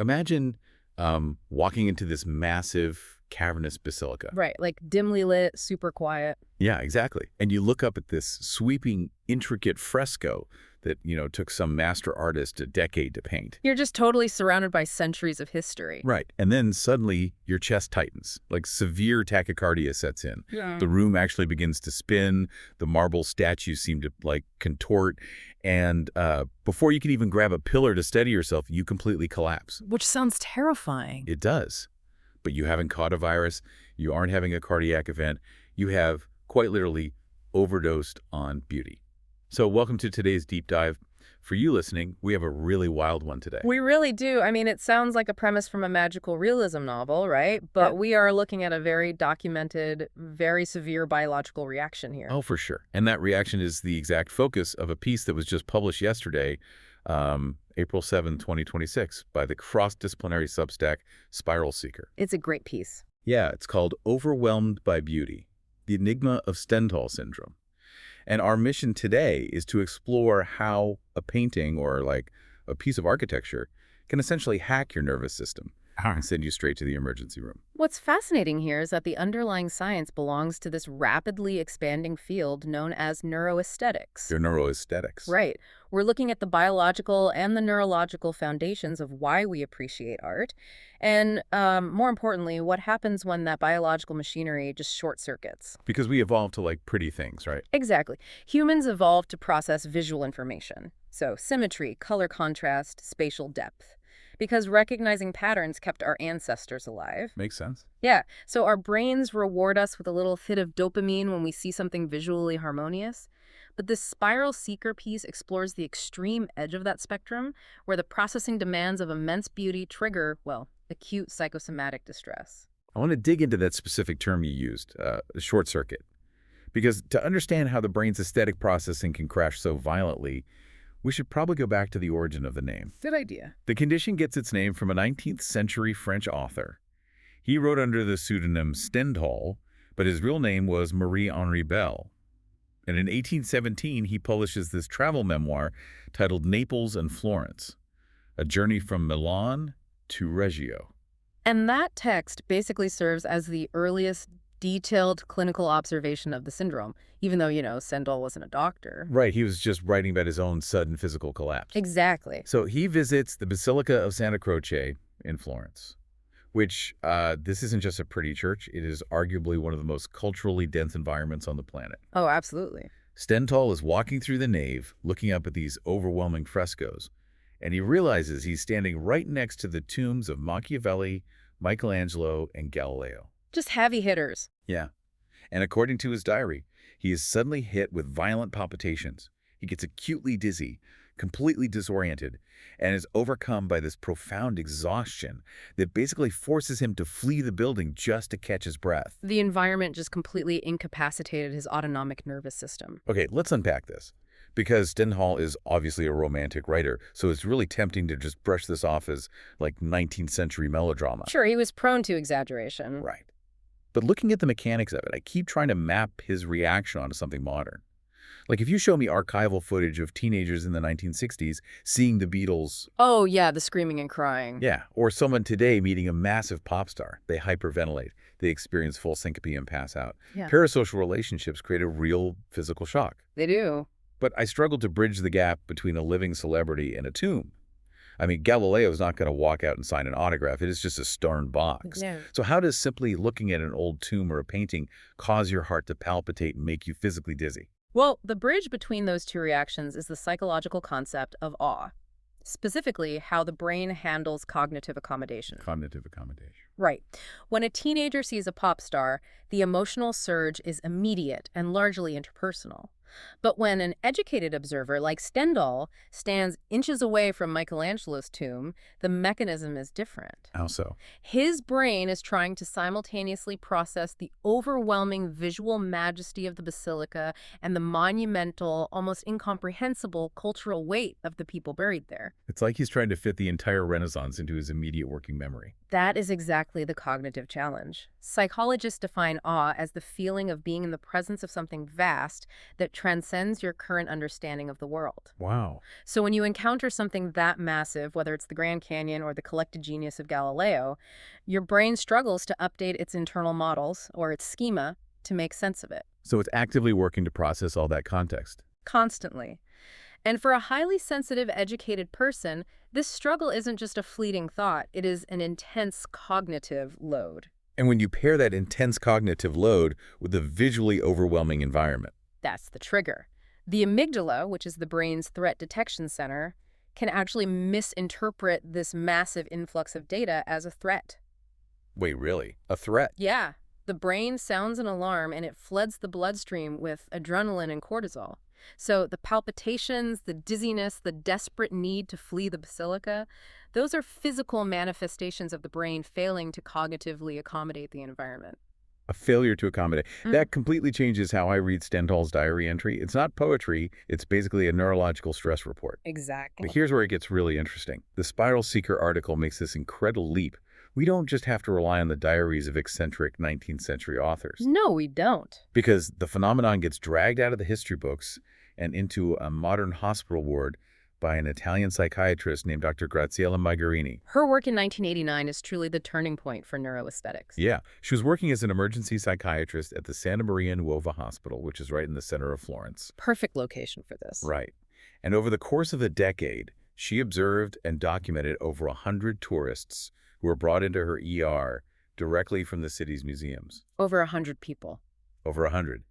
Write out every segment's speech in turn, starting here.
Imagine walking into this massive cavernous basilica. Right, like dimly lit, super quiet. Yeah, exactly. And you look up at this sweeping, intricate fresco that, took some master artist a decade to paint. You're just totally surrounded by centuries of history. Right. And then suddenly your chest tightens, like severe tachycardia sets in. Yeah. The room actually begins to spin. The marble statues seem to contort. And before you can even grab a pillar to steady yourself, you completely collapse. Which sounds terrifying. It does. But you haven't caught a virus. You aren't having a cardiac event. You have quite literally overdosed on beauty. So welcome to today's deep dive. For you listening, we have a really wild one today. We really do. I mean, it sounds like a premise from a magical realism novel, right? But we are looking at a very documented, very severe biological reaction here. Oh, for sure. And that reaction is the exact focus of a piece that was just published yesterday, April 7, 2026, by the cross-disciplinary Substack SpiralSeekr. It's a great piece. Yeah, it's called Overwhelmed by Beauty, The Enigma of Stendhal Syndrome. And our mission today is to explore how a painting or a piece of architecture can essentially hack your nervous system and send you straight to the emergency room. What's fascinating here is that the underlying science belongs to this rapidly expanding field known as neuroaesthetics. Your neuroaesthetics. Right. We're looking at the biological and the neurological foundations of why we appreciate art. And more importantly, what happens when that biological machinery just short circuits. Because we evolved to like pretty things, right? Exactly. Humans evolved to process visual information. So symmetry, color contrast, spatial depth. Because recognizing patterns kept our ancestors alive. Makes sense. Yeah. So our brains reward us with a little hit of dopamine when we see something visually harmonious. But this SpiralSeekr piece explores the extreme edge of that spectrum, where the processing demands of immense beauty trigger, well, acute psychosomatic distress. I want to dig into that specific term you used, short circuit. Because to understand how the brain's aesthetic processing can crash so violently, we should probably go back to the origin of the name. Good idea. The condition gets its name from a 19th century French author. He wrote under the pseudonym Stendhal, but his real name was Marie-Henri Bell. And in 1817, he publishes this travel memoir titled Naples and Florence, a journey from Milan to Reggio. And that text basically serves as the earliest detailed clinical observation of the syndrome, even though, Stendhal wasn't a doctor. Right, he was just writing about his own sudden physical collapse. Exactly. So he visits the Basilica of Santa Croce in Florence, which this isn't just a pretty church. It is arguably one of the most culturally dense environments on the planet. Oh, absolutely. Stendhal is walking through the nave, looking up at these overwhelming frescoes, and he realizes he's standing right next to the tombs of Machiavelli, Michelangelo, and Galileo. Just heavy hitters. Yeah. And according to his diary, he is suddenly hit with violent palpitations. He gets acutely dizzy, completely disoriented, and is overcome by this profound exhaustion that basically forces him to flee the building just to catch his breath. The environment just completely incapacitated his autonomic nervous system. Okay, let's unpack this. Because Stendhal is obviously a romantic writer, so it's really tempting to just brush this off as like 19th century melodrama. Sure, he was prone to exaggeration. Right. But looking at the mechanics of it, I keep trying to map his reaction onto something modern. Like if you show me archival footage of teenagers in the 1960s seeing the Beatles. Oh, yeah, the screaming and crying. Yeah, or someone today meeting a massive pop star. They hyperventilate. They experience full syncope and pass out. Yeah. Parasocial relationships create a real physical shock. They do. But I struggle to bridge the gap between a living celebrity and a tomb. I mean, Galileo's not going to walk out and sign an autograph. It is just a stone box. Yeah. So how does simply looking at an old tomb or a painting cause your heart to palpitate and make you physically dizzy? Well, the bridge between those two reactions is the psychological concept of awe. Specifically, how the brain handles cognitive accommodation. Cognitive accommodation. Right. When a teenager sees a pop star, the emotional surge is immediate and largely interpersonal. But when an educated observer like Stendhal stands inches away from Michelangelo's tomb, the mechanism is different. How so? His brain is trying to simultaneously process the overwhelming visual majesty of the basilica and the monumental, almost incomprehensible cultural weight of the people buried there. It's like he's trying to fit the entire Renaissance into his immediate working memory. That is exactly the cognitive challenge. Psychologists define awe as the feeling of being in the presence of something vast that transcends your current understanding of the world. Wow. So when you encounter something that massive, whether it's the Grand Canyon or the collected genius of Galileo, your brain struggles to update its internal models or its schema to make sense of it. So it's actively working to process all that context. Constantly. And for a highly sensitive, educated person, this struggle isn't just a fleeting thought, it is an intense cognitive load. And when you pair that intense cognitive load with a visually overwhelming environment. That's the trigger. The amygdala, which is the brain's threat detection center, can actually misinterpret this massive influx of data as a threat. Wait, really? A threat? Yeah. The brain sounds an alarm and it floods the bloodstream with adrenaline and cortisol. So the palpitations, the dizziness, the desperate need to flee the basilica, those are physical manifestations of the brain failing to cognitively accommodate the environment. A failure to accommodate. That completely changes how I read Stendhal's diary entry. It's not poetry. It's basically a neurological stress report. Exactly. But here's where it gets really interesting. The SpiralSeekr article makes this incredible leap. We don't just have to rely on the diaries of eccentric 19th century authors. No, we don't. Because the phenomenon gets dragged out of the history books and into a modern hospital ward by an Italian psychiatrist named Dr. Graziella Magherini. Her work in 1989 is truly the turning point for neuroaesthetics. Yeah, she was working as an emergency psychiatrist at the Santa Maria Nuova Hospital, which is right in the center of Florence. Perfect location for this. Right. And over the course of a decade, she observed and documented over 100 tourists who were brought into her ER directly from the city's museums. Over 100 people. Over 100.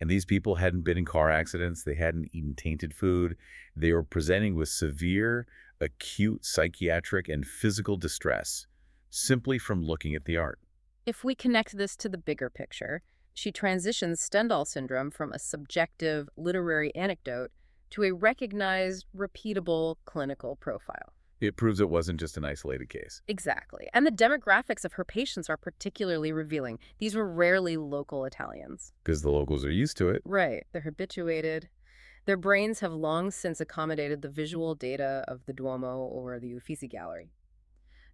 And these people hadn't been in car accidents. They hadn't eaten tainted food. They were presenting with severe, acute psychiatric and physical distress simply from looking at the art. If we connect this to the bigger picture, she transitions Stendhal Syndrome from a subjective literary anecdote to a recognized, repeatable clinical profile. It proves it wasn't just an isolated case. Exactly. And the demographics of her patients are particularly revealing. These were rarely local Italians. Because the locals are used to it. Right. They're habituated. Their brains have long since accommodated the visual data of the Duomo or the Uffizi Gallery.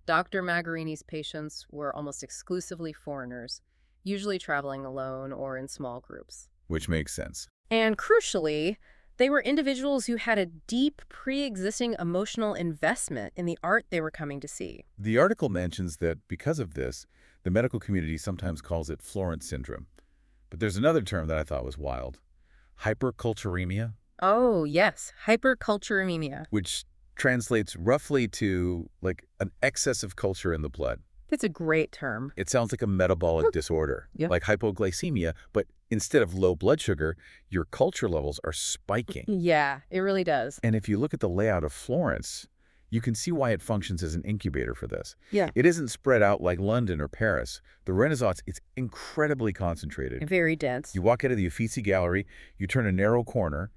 Dr. Magherini's patients were almost exclusively foreigners, usually traveling alone or in small groups. Which makes sense. And crucially, they were individuals who had a deep, pre-existing emotional investment in the art they were coming to see. The article mentions that because of this, the medical community sometimes calls it Florence syndrome. But there's another term that I thought was wild. Hyperculturemia. Oh, yes. Hyperculturemia. Which translates roughly to like an excess of culture in the blood. It's a great term. It sounds like a metabolic disorder, Yeah. like hypoglycemia, but instead of low blood sugar, your culture levels are spiking. Yeah, it really does. And if you look at the layout of Florence, you can see why it functions as an incubator for this. Yeah. It isn't spread out like London or Paris. The Renaissance is incredibly concentrated. Very dense. You walk out of the Uffizi Gallery, you turn a narrow corner,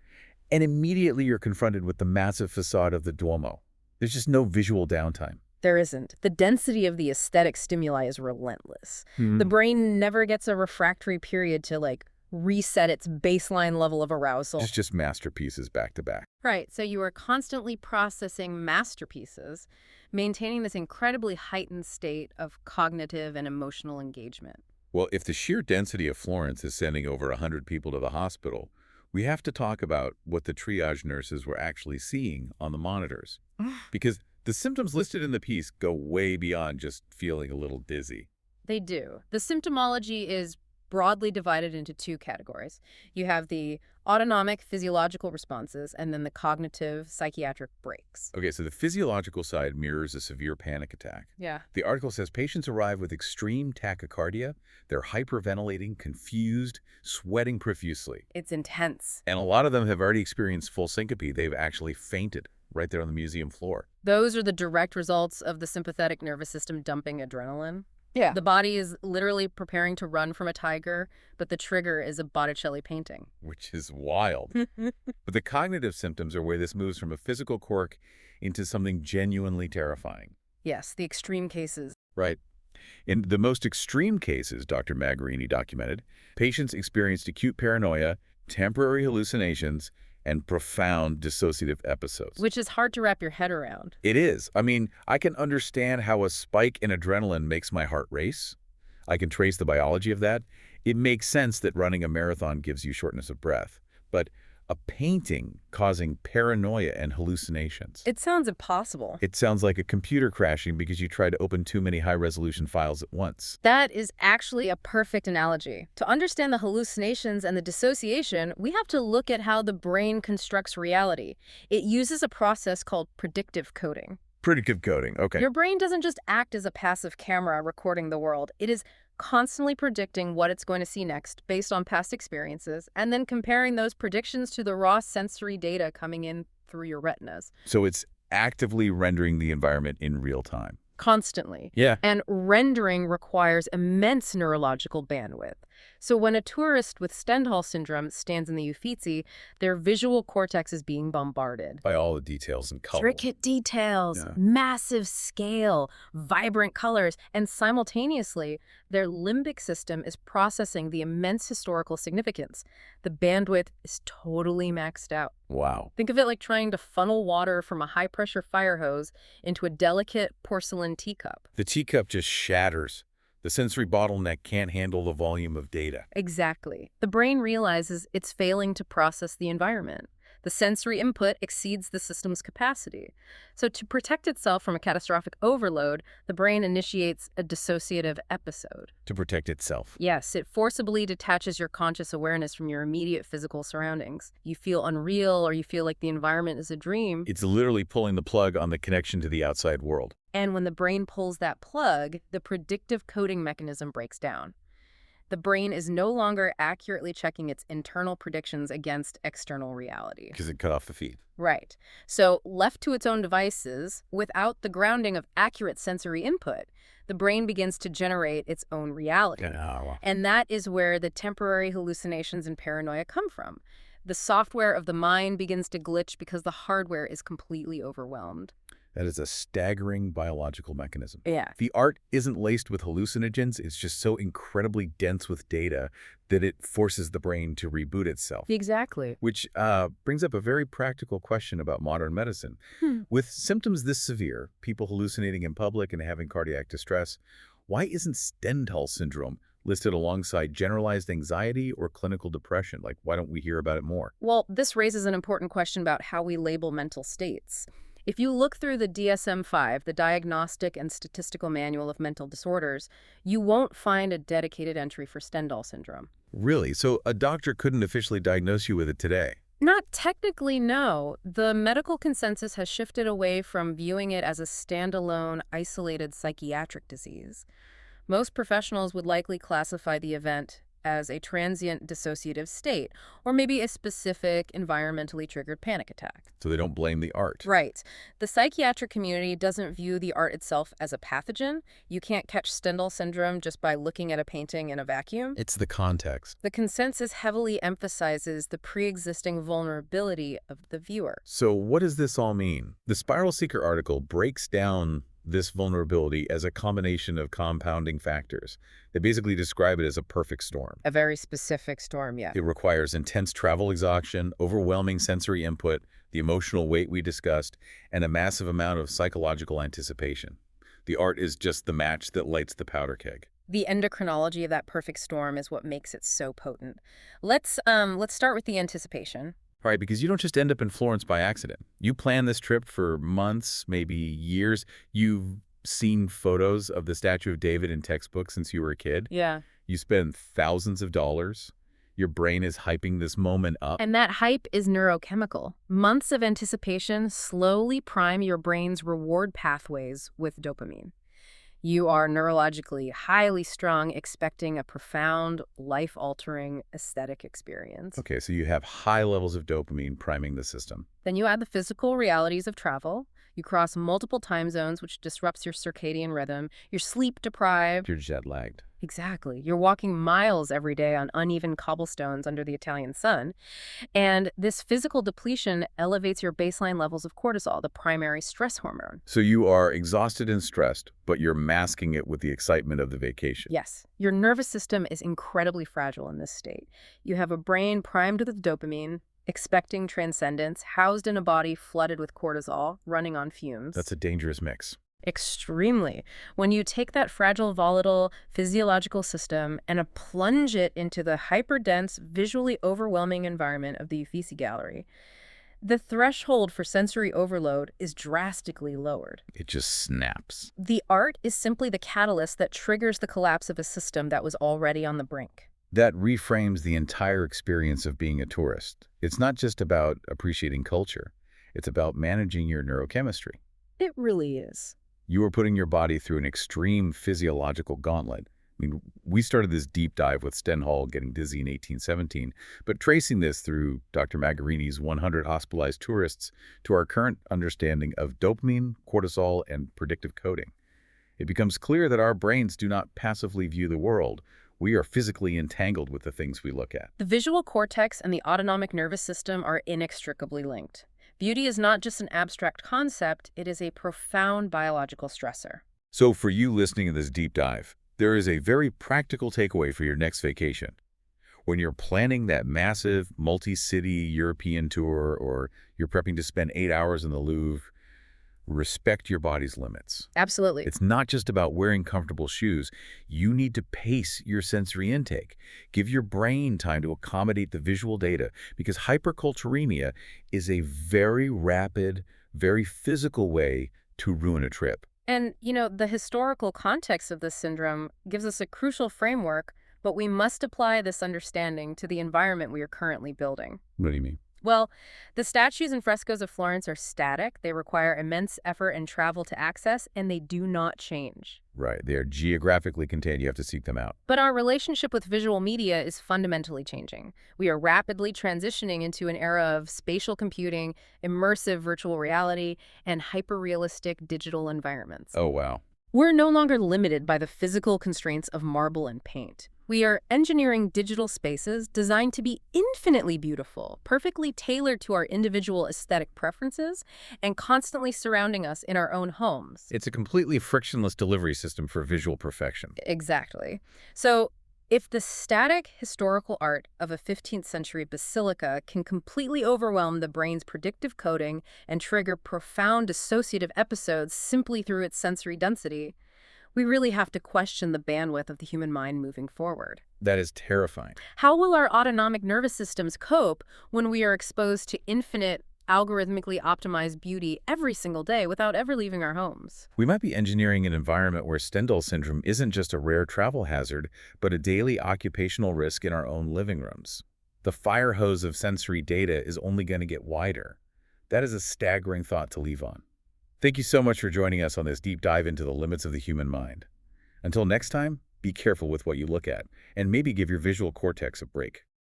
and immediately you're confronted with the massive facade of the Duomo. There's just no visual downtime. There isn't. The density of the aesthetic stimuli is relentless. The brain never gets a refractory period to, reset its baseline level of arousal. It's just masterpieces back to back. Right, so you are constantly processing masterpieces, maintaining this incredibly heightened state of cognitive and emotional engagement. Well, if the sheer density of Florence is sending over 100 people to the hospital, we have to talk about what the triage nurses were actually seeing on the monitors. Because the symptoms listed in the piece go way beyond just feeling a little dizzy. They do. The symptomology is broadly divided into two categories. You have the autonomic physiological responses and then the cognitive psychiatric breaks. Okay, so the physiological side mirrors a severe panic attack. Yeah. The article says patients arrive with extreme tachycardia. They're hyperventilating, confused, sweating profusely. It's intense. And a lot of them have already experienced full syncope. They've actually fainted right there on the museum floor. Those are the direct results of the sympathetic nervous system dumping adrenaline. Yeah. The body is literally preparing to run from a tiger, but the trigger is a Botticelli painting. Which is wild. But the cognitive symptoms are where this moves from a physical quirk into something genuinely terrifying. Yes, the extreme cases. Right. In the most extreme cases, Dr. Magherini documented, patients experienced acute paranoia, temporary hallucinations, and profound dissociative episodes. Which is hard to wrap your head around. It is. I mean, I can understand how a spike in adrenaline makes my heart race. I can trace the biology of that. It makes sense that running a marathon gives you shortness of breath. But a painting causing paranoia and hallucinations. It sounds impossible. It sounds like a computer crashing because you tried to open too many high-resolution files at once. That is actually a perfect analogy. To understand the hallucinations and the dissociation, we have to look at how the brain constructs reality. It uses a process called predictive coding. Predictive coding, okay. Your brain doesn't just act as a passive camera recording the world. It is constantly predicting what it's going to see next based on past experiences, and then comparing those predictions to the raw sensory data coming in through your retinas. So it's actively rendering the environment in real time. Constantly. Yeah. And rendering requires immense neurological bandwidth. So when a tourist with Stendhal Syndrome stands in the Uffizi, their visual cortex is being bombarded. By all the details and color. Intricate details, massive scale, vibrant colors, and simultaneously, their limbic system is processing the immense historical significance. The bandwidth is totally maxed out. Wow. Think of it like trying to funnel water from a high-pressure fire hose into a delicate porcelain teacup. The teacup just shatters. The sensory bottleneck can't handle the volume of data. Exactly. The brain realizes it's failing to process the environment. The sensory input exceeds the system's capacity. So to protect itself from a catastrophic overload, the brain initiates a dissociative episode. To protect itself. Yes, it forcibly detaches your conscious awareness from your immediate physical surroundings. You feel unreal, or you feel like the environment is a dream. It's literally pulling the plug on the connection to the outside world. And when the brain pulls that plug, the predictive coding mechanism breaks down. The brain is no longer accurately checking its internal predictions against external reality. Because it cut off the feed. Right. So left to its own devices, without the grounding of accurate sensory input, the brain begins to generate its own reality. And that is where the temporary hallucinations and paranoia come from. The software of the mind begins to glitch because the hardware is completely overwhelmed. That is a staggering biological mechanism. Yeah. The art isn't laced with hallucinogens. It's just so incredibly dense with data that it forces the brain to reboot itself. Exactly. Which brings up a very practical question about modern medicine. With symptoms this severe, people hallucinating in public and having cardiac distress, why isn't Stendhal Syndrome listed alongside generalized anxiety or clinical depression? Like, why don't we hear about it more? Well, this raises an important question about how we label mental states. If you look through the DSM-5, the Diagnostic and Statistical Manual of Mental Disorders, you won't find a dedicated entry for Stendhal Syndrome. Really? So a doctor couldn't officially diagnose you with it today? Not technically, no. The medical consensus has shifted away from viewing it as a standalone, isolated psychiatric disease. Most professionals would likely classify the event as a transient dissociative state, or maybe a specific environmentally triggered panic attack. So they don't blame the art. Right. The psychiatric community doesn't view the art itself as a pathogen. You can't catch Stendhal syndrome just by looking at a painting in a vacuum. It's the context. The consensus heavily emphasizes the pre-existing vulnerability of the viewer. So what does this all mean? The SpiralSeekr article breaks down this vulnerability as a combination of compounding factors. They basically describe it as a perfect storm. A very specific storm, yeah. It requires intense travel exhaustion, overwhelming sensory input, the emotional weight we discussed, and a massive amount of psychological anticipation. The art is just the match that lights the powder keg. The endocrinology of that perfect storm is what makes it so potent. Let's start with the anticipation. Right, because you don't just end up in Florence by accident. You plan this trip for months, maybe years. You've seen photos of the Statue of David in textbooks since you were a kid. Yeah. You spend thousands of dollars. Your brain is hyping this moment up. And that hype is neurochemical. Months of anticipation slowly prime your brain's reward pathways with dopamine. You are neurologically highly strung, expecting a profound, life-altering aesthetic experience. Okay, so you have high levels of dopamine priming the system. Then you add the physical realities of travel. You cross multiple time zones, which disrupts your circadian rhythm. You're sleep-deprived. You're jet-lagged. Exactly. You're walking miles every day on uneven cobblestones under the Italian sun. And this physical depletion elevates your baseline levels of cortisol, the primary stress hormone. So you are exhausted and stressed, but you're masking it with the excitement of the vacation. Yes. Your nervous system is incredibly fragile in this state. You have a brain primed with dopamine, expecting transcendence, housed in a body flooded with cortisol, running on fumes. That's a dangerous mix. Extremely. When you take that fragile, volatile physiological system and plunge it into the hyperdense, visually overwhelming environment of the Uffizi Gallery, the threshold for sensory overload is drastically lowered. It just snaps. The art is simply the catalyst that triggers the collapse of a system that was already on the brink. That reframes the entire experience of being a tourist. It's not just about appreciating culture. It's about managing your neurochemistry. It really is. You are putting your body through an extreme physiological gauntlet. I mean, we started this deep dive with Stendhal getting dizzy in 1817, but tracing this through Dr. Magherini's 100 hospitalized tourists to our current understanding of dopamine, cortisol, and predictive coding, it becomes clear that our brains do not passively view the world. We are physically entangled with the things we look at. The visual cortex and the autonomic nervous system are inextricably linked. Beauty is not just an abstract concept, it is a profound biological stressor. So for you listening to this deep dive, there is a very practical takeaway for your next vacation. When you're planning that massive multi-city European tour or you're prepping to spend 8 hours in the Louvre, respect your body's limits. Absolutely. It's not just about wearing comfortable shoes. You need to pace your sensory intake. Give your brain time to accommodate the visual data because hyperculturemia is a very rapid, very physical way to ruin a trip. And, the historical context of this syndrome gives us a crucial framework, but we must apply this understanding to the environment we are currently building. What do you mean? Well, the statues and frescoes of Florence are static, they require immense effort and travel to access, and they do not change. Right. They are geographically contained. You have to seek them out. But our relationship with visual media is fundamentally changing. We are rapidly transitioning into an era of spatial computing, immersive virtual reality, and hyper-realistic digital environments. Oh, wow. We're no longer limited by the physical constraints of marble and paint. We are engineering digital spaces designed to be infinitely beautiful, perfectly tailored to our individual aesthetic preferences, and constantly surrounding us in our own homes. It's a completely frictionless delivery system for visual perfection. Exactly. So, if the static historical art of a 15th century basilica can completely overwhelm the brain's predictive coding and trigger profound dissociative episodes simply through its sensory density, we really have to question the bandwidth of the human mind moving forward. That is terrifying. How will our autonomic nervous systems cope when we are exposed to infinite, algorithmically optimized beauty every single day without ever leaving our homes? We might be engineering an environment where Stendhal Syndrome isn't just a rare travel hazard, but a daily occupational risk in our own living rooms. The fire hose of sensory data is only going to get wider. That is a staggering thought to leave on. Thank you so much for joining us on this deep dive into the limits of the human mind. Until next time, be careful with what you look at, and maybe give your visual cortex a break.